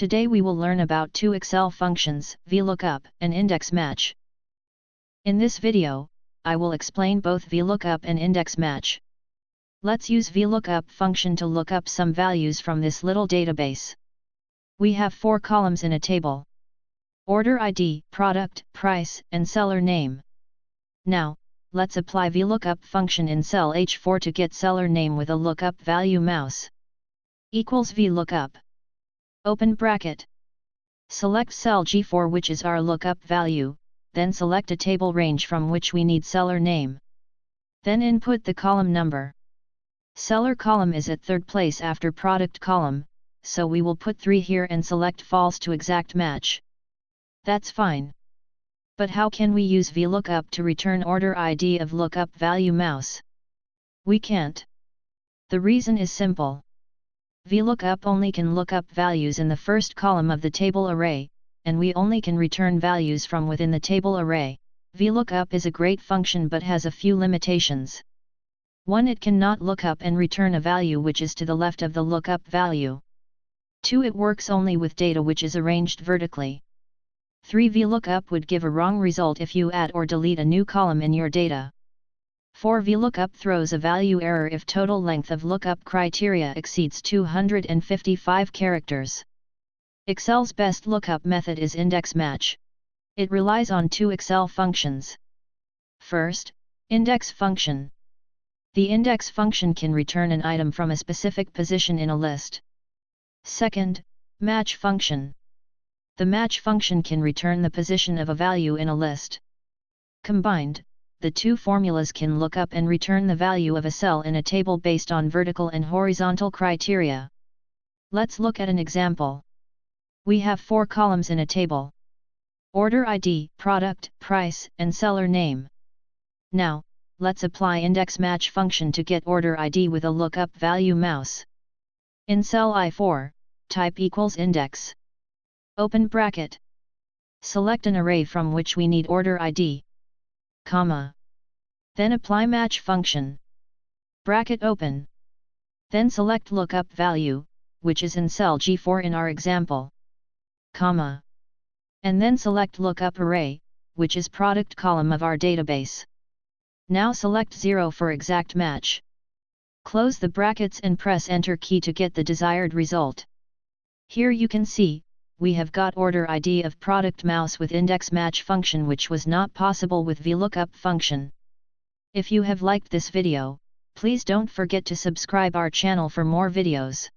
Today we will learn about two Excel functions, VLOOKUP and Index-Match. In this video, I will explain both VLOOKUP and Index-Match. Let's use VLOOKUP function to look up some values from this little database. We have 4 columns in a table: order ID, product, price, and seller name. Now, let's apply VLOOKUP function in cell H4 to get seller name with a lookup value mouse. Equals VLOOKUP. Open bracket. Select cell G4, which is our lookup value, then select a table range from which we need seller name. Then input the column number. Seller column is at third place after product column, so we will put 3 here and select false to exact match. That's fine. But how can we use VLOOKUP to return order ID of lookup value mouse? We can't. The reason is simple. VLOOKUP only can look up values in the first column of the table array, and we only can return values from within the table array. VLOOKUP is a great function but has a few limitations. 1. It cannot look up and return a value which is to the left of the lookup value. 2. It works only with data which is arranged vertically. 3. VLOOKUP would give a wrong result if you add or delete a new column in your data. 4. VLOOKUP throws a value error if total length of lookup criteria exceeds 255 characters. Excel's best lookup method is Index-Match. It relies on 2 Excel functions. First, index function. The index function can return an item from a specific position in a list. Second, match function. The match function can return the position of a value in a list. Combined, the 2 formulas can look up and return the value of a cell in a table based on vertical and horizontal criteria. Let's look at an example. We have 4 columns in a table: order ID, product, price, and seller name. Now, let's apply Index-Match function to get order ID with a lookup value mouse. In cell I4, type equals index. Open bracket. Select an array from which we need order ID, comma. Then apply match function. Bracket open. Then select lookup value, which is in cell G4 in our example, comma. And then select lookup array, which is product column of our database. Now select 0 for exact match. Close the brackets and press enter key to get the desired result. Here you can see, we have got order ID of product mouse with Index-Match function, which was not possible with VLOOKUP function. If you have liked this video, please don't forget to subscribe our channel for more videos.